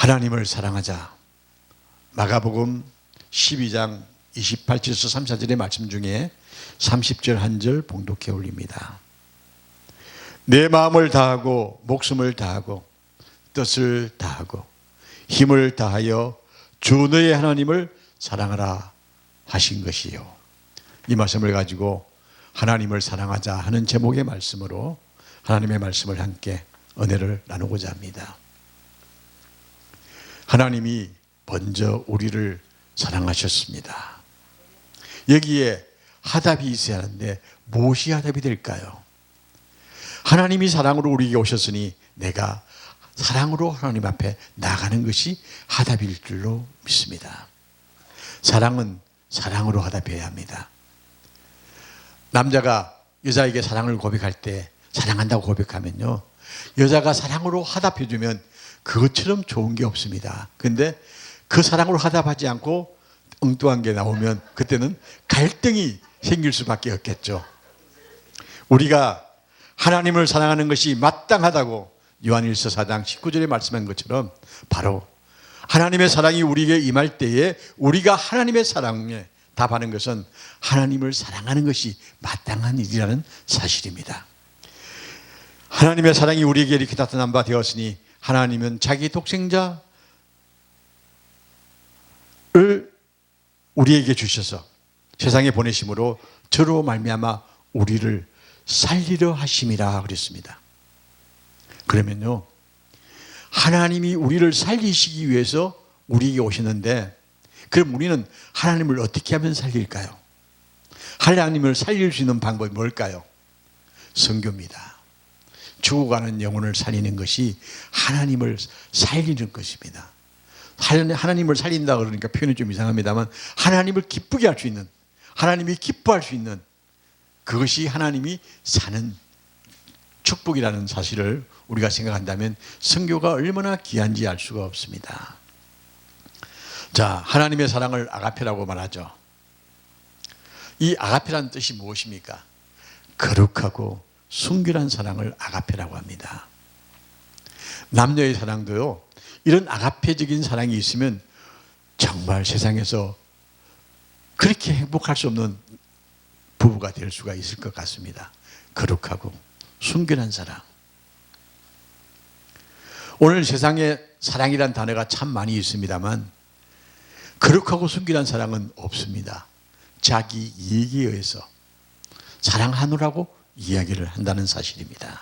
하나님을 사랑하자. 마가복음 12장 28절에서 34절의 말씀 중에 30절 한 절 봉독해 올립니다. 내 마음을 다하고 목숨을 다하고 뜻을 다하고 힘을 다하여 주 너의 하나님을 사랑하라 하신 것이요. 이 말씀을 가지고 하나님을 사랑하자 하는 제목의 말씀으로 하나님의 말씀을 함께 은혜를 나누고자 합니다. 하나님이 먼저 우리를 사랑하셨습니다. 여기에 하답이 있어야 하는데 무엇이 하답이 될까요? 하나님이 사랑으로 우리에게 오셨으니 내가 사랑으로 하나님 앞에 나가는 것이 하답일 줄로 믿습니다. 사랑은 사랑으로 하답해야 합니다. 남자가 여자에게 사랑을 고백할 때 사랑한다고 고백하면요, 여자가 사랑으로 하답해주면 그것처럼 좋은 게 없습니다. 근데 그 사랑으로 하답하지 않고 엉뚱한 게 나오면 그때는 갈등이 생길 수밖에 없겠죠. 우리가 하나님을 사랑하는 것이 마땅하다고 요한일서 4장 19절에 말씀한 것처럼 바로 하나님의 사랑이 우리에게 임할 때에 우리가 하나님의 사랑에 답하는 것은 하나님을 사랑하는 것이 마땅한 일이라는 사실입니다. 하나님의 사랑이 우리에게 이렇게 나타난 바 되었으니 하나님은 자기 독생자를 우리에게 주셔서 세상에 보내심으로 저로 말미암아 우리를 살리려 하심이라 그랬습니다. 그러면요, 하나님이 우리를 살리시기 위해서 우리에게 오시는데 그럼 우리는 하나님을 어떻게 하면 살릴까요? 하나님을 살릴 수 있는 방법이 뭘까요? 선교입니다. 죽어가는 영혼을 살리는 것이 하나님을 살리는 것입니다. 하나님을 살린다 그러니까 표현이 좀 이상합니다만 하나님을 기쁘게 할 수 있는, 하나님이 기뻐할 수 있는 그것이 하나님이 사는 축복이라는 사실을 우리가 생각한다면 선교가 얼마나 귀한지 알 수가 없습니다. 자, 하나님의 사랑을 아가페라고 말하죠. 이 아가페라는 뜻이 무엇입니까? 거룩하고 순결한 사랑을 아가페라고 합니다. 남녀의 사랑도요, 이런 아가페적인 사랑이 있으면 정말 세상에서 그렇게 행복할 수 없는 부부가 될 수가 있을 것 같습니다. 거룩하고 순결한 사랑. 오늘 세상에 사랑이란 단어가 참 많이 있습니다만 거룩하고 순결한 사랑은 없습니다. 자기 이익에 의해서 사랑하노라고 이야기를 한다는 사실입니다.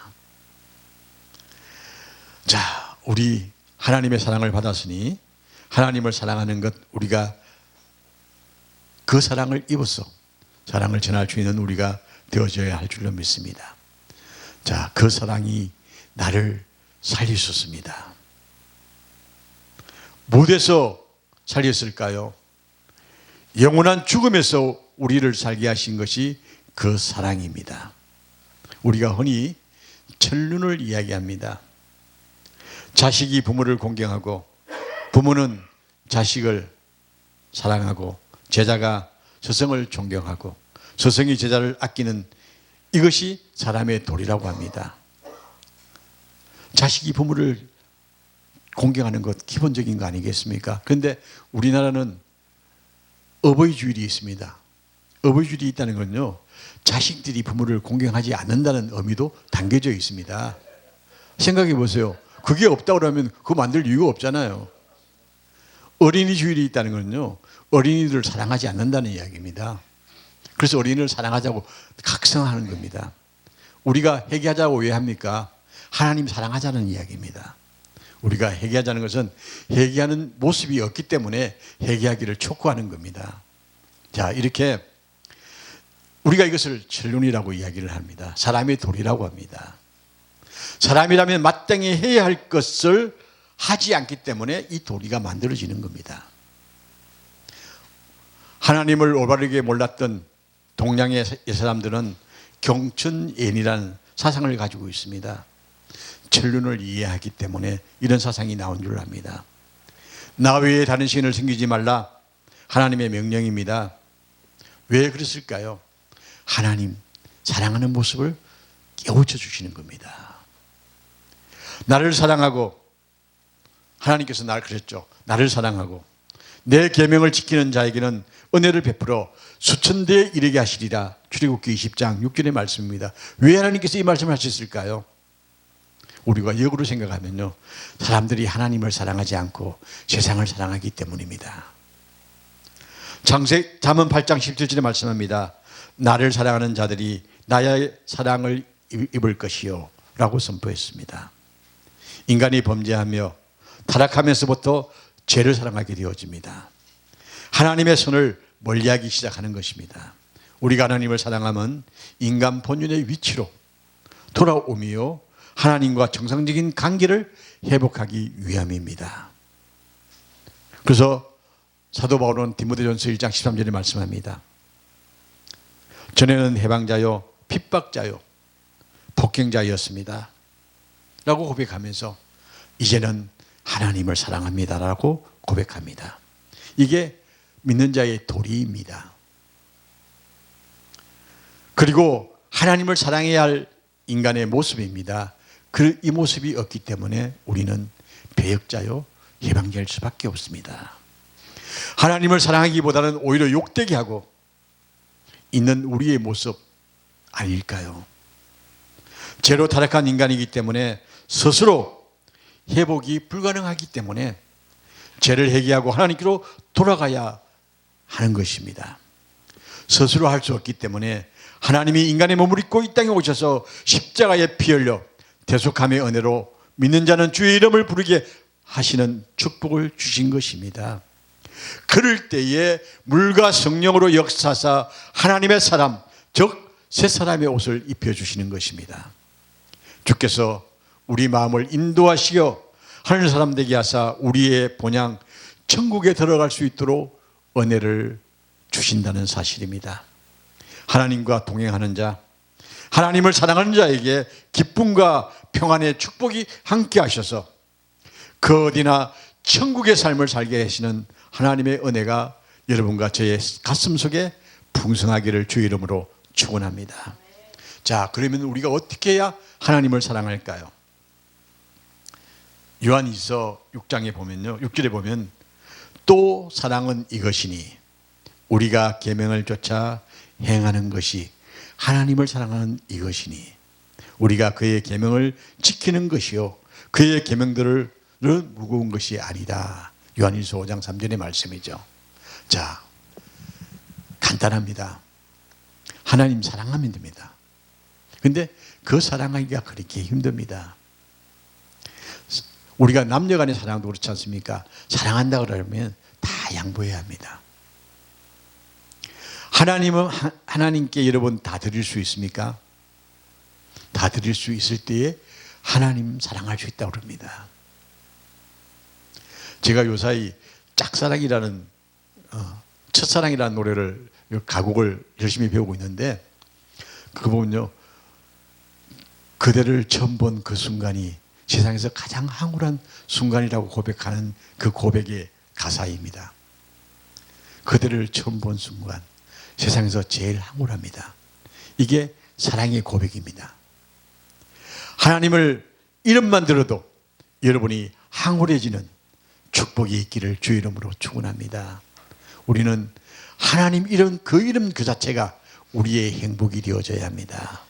자, 우리 하나님의 사랑을 받았으니 하나님을 사랑하는 것, 우리가 그 사랑을 입어서 사랑을 전할 수 있는 우리가 되어져야 할 줄로 믿습니다. 자, 그 사랑이 나를 살리셨습니다. 무엇에서 살렸을까요? 영원한 죽음에서 우리를 살게 하신 것이 그 사랑입니다. 우리가 흔히 천륜을 이야기합니다. 자식이 부모를 공경하고 부모는 자식을 사랑하고 제자가 스승을 존경하고 스승이 제자를 아끼는 이것이 사람의 도리라고 합니다. 자식이 부모를 공경하는 것 기본적인 거 아니겠습니까? 그런데 우리나라는 어버이주일이 있습니다. 어버이주일이 있다는 건요, 자식들이 부모를 공경하지 않는다는 의미도 담겨져 있습니다. 생각해 보세요. 그게 없다고 그러면 그거 만들 이유가 없잖아요. 어린이 주일이 있다는 건요, 어린이들을 사랑하지 않는다는 이야기입니다. 그래서 어린이를 사랑하자고 각성하는 겁니다. 우리가 회개하자고 왜 합니까? 하나님 사랑하자는 이야기입니다. 우리가 회개하자는 것은 회개하는 모습이 없기 때문에 회개하기를 촉구하는 겁니다. 자, 이렇게 우리가 이것을 천륜이라고 이야기를 합니다. 사람의 도리라고 합니다. 사람이라면 마땅히 해야 할 것을 하지 않기 때문에 이 도리가 만들어지는 겁니다. 하나님을 올바르게 몰랐던 동양의 사람들은 경천예니라는 사상을 가지고 있습니다. 천륜을 이해하기 때문에 이런 사상이 나온 줄 압니다. 나 외에 다른 신을 섬기지 말라, 하나님의 명령입니다. 왜 그랬을까요? 하나님 사랑하는 모습을 깨우쳐 주시는 겁니다. 나를 사랑하고 하나님께서 나를 그랬죠. 나를 사랑하고 내 계명을 지키는 자에게는 은혜를 베풀어 수천 대에 이르게 하시리라. 출애굽기 20장 6절의 말씀입니다. 왜 하나님께서 이 말씀을 하셨을까요? 우리가 역으로 생각하면요, 사람들이 하나님을 사랑하지 않고 세상을 사랑하기 때문입니다. 잠언 8장 17절에 말씀합니다. 나를 사랑하는 자들이 나의 사랑을 입을 것이요 라고 선포했습니다. 인간이 범죄하며 타락하면서부터 죄를 사랑하게 되어집니다. 하나님의 손을 멀리하기 시작하는 것입니다. 우리가 하나님을 사랑하면 인간 본연의 위치로 돌아오며 하나님과 정상적인 관계를 회복하기 위함입니다. 그래서 사도 바울은 디모데전서 1장 13절에 말씀합니다. 전에는 해방자요 핍박자요 폭행자였습니다 라고 고백하면서 이제는 하나님을 사랑합니다 라고 고백합니다. 이게 믿는 자의 도리입니다. 그리고 하나님을 사랑해야 할 인간의 모습입니다. 이 모습이 없기 때문에 우리는 배역자요 해방자일 수밖에 없습니다. 하나님을 사랑하기보다는 오히려 욕되게 하고 있는 우리의 모습 아닐까요? 죄로 타락한 인간이기 때문에 스스로 회복이 불가능하기 때문에 죄를 회개하고 하나님께로 돌아가야 하는 것입니다. 스스로 할 수 없기 때문에 하나님이 인간의 몸을 입고 이 땅에 오셔서 십자가에 피 흘려 대속함의 은혜로 믿는 자는 주의 이름을 부르게 하시는 축복을 주신 것입니다. 그럴 때에 물과 성령으로 역사하사 하나님의 사람, 즉 새 사람의 옷을 입혀주시는 것입니다. 주께서 우리 마음을 인도하시어 하늘 사람 되게 하사 우리의 본향 천국에 들어갈 수 있도록 은혜를 주신다는 사실입니다. 하나님과 동행하는 자, 하나님을 사랑하는 자에게 기쁨과 평안의 축복이 함께 하셔서 그 어디나 천국의 삶을 살게 하시는 하나님의 은혜가 여러분과 저의 가슴 속에 풍성하기를 주의 이름으로 축원합니다. 자, 그러면 우리가 어떻게 해야 하나님을 사랑할까요? 요한일서 6장에 보면요, 6절에 보면 또 사랑은 이것이니 우리가 계명을 쫓아 행하는 것이 하나님을 사랑하는 이것이니 우리가 그의 계명을 지키는 것이요 그의 계명들을 무거운 것이 아니다. 요한일서 5장 3절의 말씀이죠. 자, 간단합니다. 하나님 사랑하면 됩니다. 근데 그 사랑하기가 그렇게 힘듭니다. 우리가 남녀간의 사랑도 그렇지 않습니까? 사랑한다 그러면 다 양보해야 합니다. 하나님은 하나님께 여러분 다 드릴 수 있습니까? 다 드릴 수 있을 때에 하나님 사랑할 수 있다고 그럽니다. 제가 요사이 짝사랑이라는 첫사랑이라는 노래를 가곡을 열심히 배우고 있는데 그거 보면요, 그대를 처음 본 그 순간이 세상에서 가장 황홀한 순간이라고 고백하는 그 고백의 가사입니다. 그대를 처음 본 순간 세상에서 제일 황홀합니다. 이게 사랑의 고백입니다. 하나님을 이름만 들어도 여러분이 황홀해지는 축복이 있기를 주의 이름으로 축원합니다. 우리는 하나님 이름, 그 이름 그 자체가 우리의 행복이 되어져야 합니다.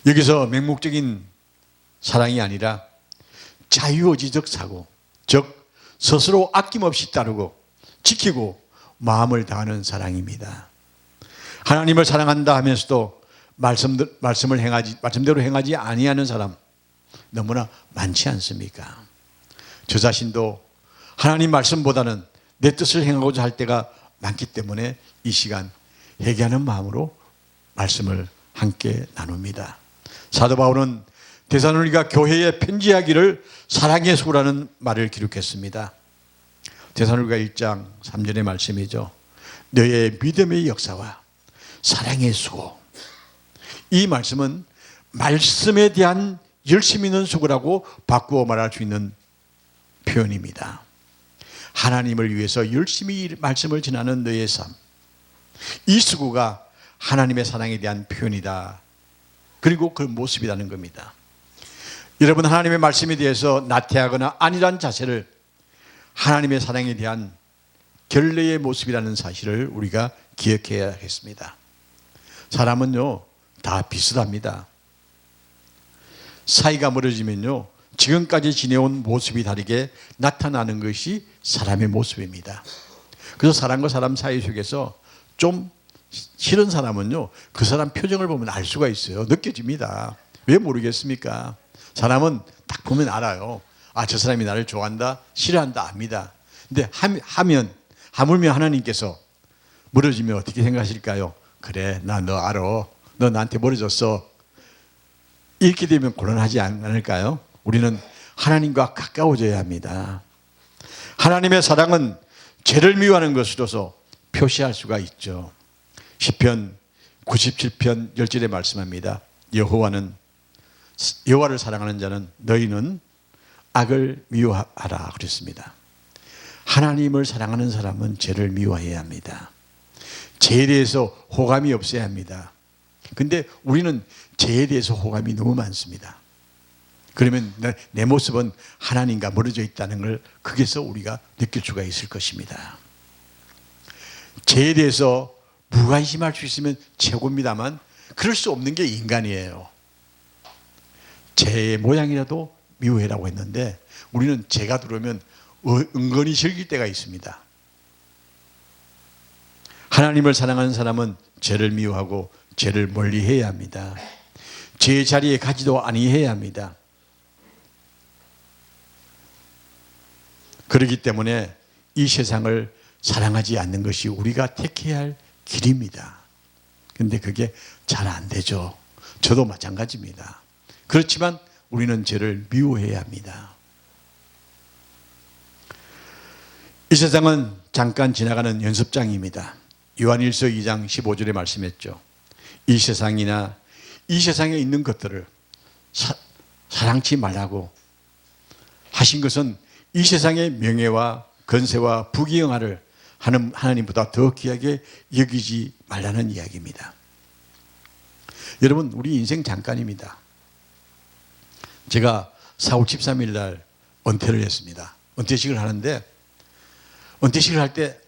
여기서 맹목적인 사랑이 아니라 자유의지적 사고, 즉 스스로 아낌없이 따르고 지키고 마음을 다하는 사랑입니다. 하나님을 사랑한다 하면서도 말씀대로 행하지 아니하는 사람 너무나 많지 않습니까? 저 자신도 하나님 말씀보다는 내 뜻을 행하고자 할 때가 많기 때문에 이 시간 회개하는 마음으로 말씀을 함께 나눕니다. 사도 바울은 데살로니가 교회에 편지하기를 사랑의 수고라는 말을 기록했습니다. 데살로니가 1장 3절의 말씀이죠. 너의 믿음의 역사와 사랑의 수고. 이 말씀은 말씀에 대한 열심 있는 수고라고 바꾸어 말할 수 있는 표현입니다. 하나님을 위해서 열심히 말씀을 전하는 너의 삶, 이 수고가 하나님의 사랑에 대한 표현이다. 그리고 그 모습이라는 겁니다. 여러분, 하나님의 말씀에 대해서 나태하거나 아니란 자세를 하나님의 사랑에 대한 결례의 모습이라는 사실을 우리가 기억해야겠습니다. 사람은요, 다 비슷합니다. 사이가 멀어지면요, 지금까지 지내온 모습이 다르게 나타나는 것이 사람의 모습입니다. 그래서 사람과 사람 사이 속에서 좀 싫은 사람은요, 그 사람 표정을 보면 알 수가 있어요. 느껴집니다. 왜 모르겠습니까? 사람은 딱 보면 알아요. 아, 저 사람이 나를 좋아한다, 싫어한다 압니다. 근데 하물며 하나님께서 멀어지면 어떻게 생각하실까요? 그래, 나 너 알아. 너 나한테 멀어졌어. 이렇게 되면 곤란하지 않을까요? 우리는 하나님과 가까워져야 합니다. 하나님의 사랑은 죄를 미워하는 것으로서 표시할 수가 있죠. 시편 97편 10절에 말씀합니다. 여호와를 사랑하는 자는 너희는 악을 미워하라 그랬습니다. 하나님을 사랑하는 사람은 죄를 미워해야 합니다. 죄에 대해서 호감이 없어야 합니다. 근데 우리는 죄에 대해서 호감이 너무 많습니다. 그러면 내 모습은 하나님과 멀어져 있다는 걸 거기서 우리가 느낄 수가 있을 것입니다. 죄에 대해서 무관심할 수 있으면 최고입니다만 그럴 수 없는 게 인간이에요. 죄의 모양이라도 미워해라고 했는데 우리는 죄가 들어오면 은근히 즐길 때가 있습니다. 하나님을 사랑하는 사람은 죄를 미워하고 죄를 멀리해야 합니다. 죄의 자리에 가지도 아니해야 합니다. 그렇기 때문에 이 세상을 사랑하지 않는 것이 우리가 택해야 할 길입니다. 그런데 그게 잘 안 되죠. 저도 마찬가지입니다. 그렇지만 우리는 죄를 미워해야 합니다. 이 세상은 잠깐 지나가는 연습장입니다. 요한일서 2장 15절에 말씀했죠. 이 세상이나 이 세상에 있는 것들을 사랑치 말라고 하신 것은 이 세상의 명예와 건세와 부귀영화를 하는 하나님보다 더 귀하게 여기지 말라는 이야기입니다. 여러분, 우리 인생 잠깐입니다. 제가 4월 13일 날 은퇴를 했습니다. 은퇴식을 하는데 은퇴식을 할 때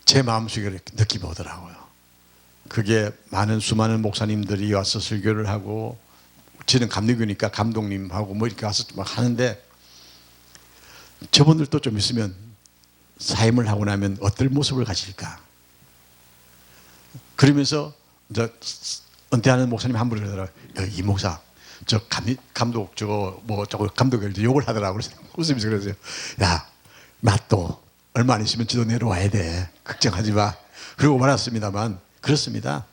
제 마음속에 느낌이 오더라고요. 그게 수많은 목사님들이 와서 설교를 하고 저는 감리교니까 감독님하고 뭐 이렇게 와서 막 하는데 저분들도 좀 있으면 사임을 하고 나면 어떨 모습을 가질까? 그러면서 이제 은퇴하는 목사님 한 분이 그러더라고요. 이 목사, 저 감독 감독을 욕을 하더라고요. 그래서 웃으면서 그러세요. 야, 나 또 얼마 안 있으면 지도 내려와야 돼. 걱정하지 마. 그러고 말았습니다만 그렇습니다.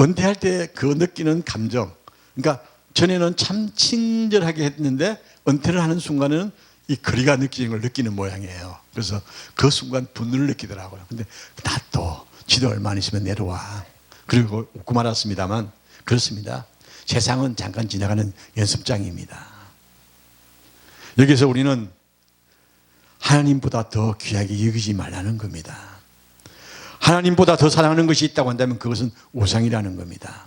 은퇴할 때 그 느끼는 감정, 그러니까 전에는 참 친절하게 했는데 은퇴를 하는 순간은 이 거리가 느끼는 걸 느끼는 모양이에요. 그래서 그 순간 분노를 느끼더라고요. 근데 나 또 지도 얼마 안 있으면 내려와. 그리고 웃고 말았습니다만 그렇습니다. 세상은 잠깐 지나가는 연습장입니다. 여기서 우리는 하나님보다 더 귀하게 여기지 말라는 겁니다. 하나님보다 더 사랑하는 것이 있다고 한다면 그것은 우상이라는 겁니다.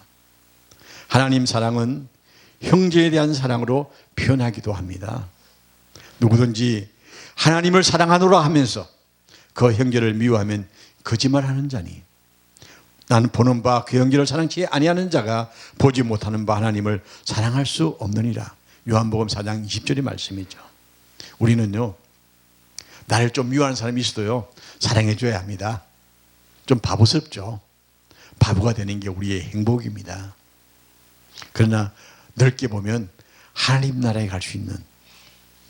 하나님 사랑은 형제에 대한 사랑으로 표현하기도 합니다. 누구든지 하나님을 사랑하노라 하면서 그 형제를 미워하면 거짓말하는 자니 나는 보는 바 그 형제를 사랑치 아니하는 자가 보지 못하는 바 하나님을 사랑할 수 없느니라. 요한복음 4장 20절의 말씀이죠. 우리는요, 나를 좀 미워하는 사람이 있어도요 사랑해 줘야 합니다. 좀 바보스럽죠. 바보가 되는 게 우리의 행복입니다. 그러나 넓게 보면 하나님 나라에 갈 수 있는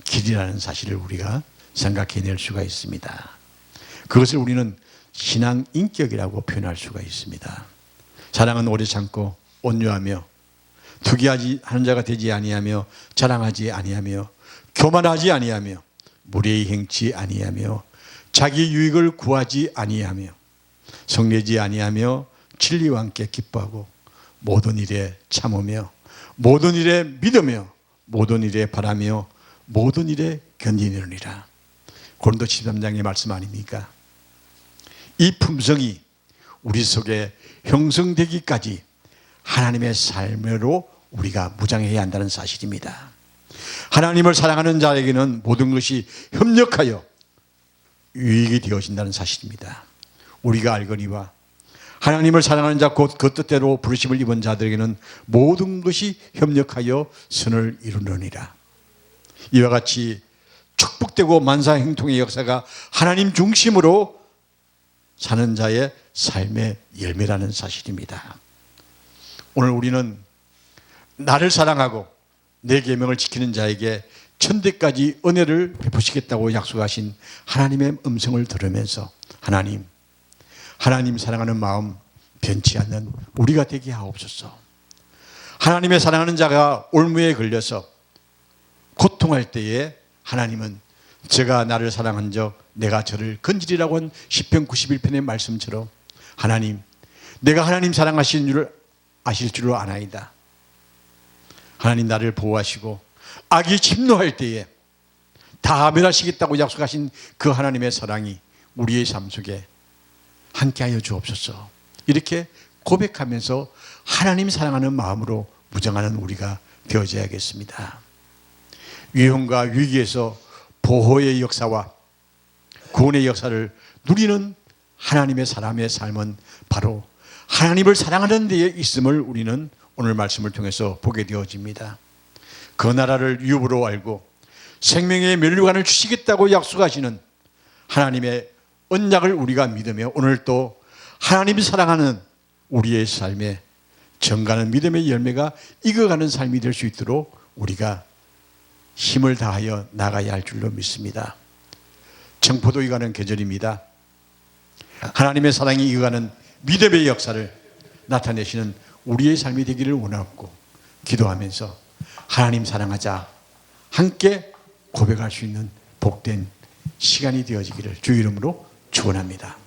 길이라는 사실을 우리가 생각해낼 수가 있습니다. 그것을 우리는 신앙 인격이라고 표현할 수가 있습니다. 사랑은 오래 참고 온유하며 투기하지 하는 자가 되지 아니하며 자랑하지 아니하며 교만하지 아니하며 무례히 행치 아니하며 자기 유익을 구하지 아니하며 성내지 아니하며 진리와 함께 기뻐하고 모든 일에 참으며 모든 일에 믿으며 모든 일에 바라며 모든 일에 견디느니라. 고린도 13장의 말씀 아닙니까? 이 품성이 우리 속에 형성되기까지 하나님의 삶으로 우리가 무장해야 한다는 사실입니다. 하나님을 사랑하는 자에게는 모든 것이 협력하여 유익이 되어진다는 사실입니다. 우리가 알거니와 하나님을 사랑하는 자 곧 그 뜻대로 부르심을 입은 자들에게는 모든 것이 협력하여 선을 이루느니라. 이와 같이 축복되고 만사형통의 역사가 하나님 중심으로 사는 자의 삶의 열매라는 사실입니다. 오늘 우리는 나를 사랑하고 내 계명을 지키는 자에게 천대까지 은혜를 베푸시겠다고 약속하신 하나님의 음성을 들으면서 하나님 사랑하는 마음 변치 않는 우리가 되게 하옵소서. 하나님의 사랑하는 자가 올무에 걸려서 고통할 때에 하나님은 제가 나를 사랑한 적 내가 저를 건지리라고 한 시편 91편의 말씀처럼 하나님, 내가 하나님 사랑하시는 줄 아실 줄로 아나이다. 하나님 나를 보호하시고 악이 침노할 때에 다 멸하시겠다고 약속하신 그 하나님의 사랑이 우리의 삶 속에 함께하여 주옵소서. 이렇게 고백하면서 하나님 사랑하는 마음으로 무장하는 우리가 되어져야겠습니다. 위험과 위기에서 보호의 역사와 구원의 역사를 누리는 하나님의 사람의 삶은 바로 하나님을 사랑하는 데에 있음을 우리는 오늘 말씀을 통해서 보게 되어집니다. 그 나라를 유업으로 알고 생명의 면류관을 주시겠다고 약속하시는 하나님의 언약을 우리가 믿으며 오늘 또 하나님이 사랑하는 우리의 삶에 정가는 믿음의 열매가 익어가는 삶이 될 수 있도록 우리가 힘을 다하여 나가야 할 줄로 믿습니다. 청포도 익어가는 계절입니다. 하나님의 사랑이 익어가는 믿음의 역사를 나타내시는 우리의 삶이 되기를 원하고 기도하면서 하나님 사랑하자 함께 고백할 수 있는 복된 시간이 되어지기를 주 이름으로 축원합니다.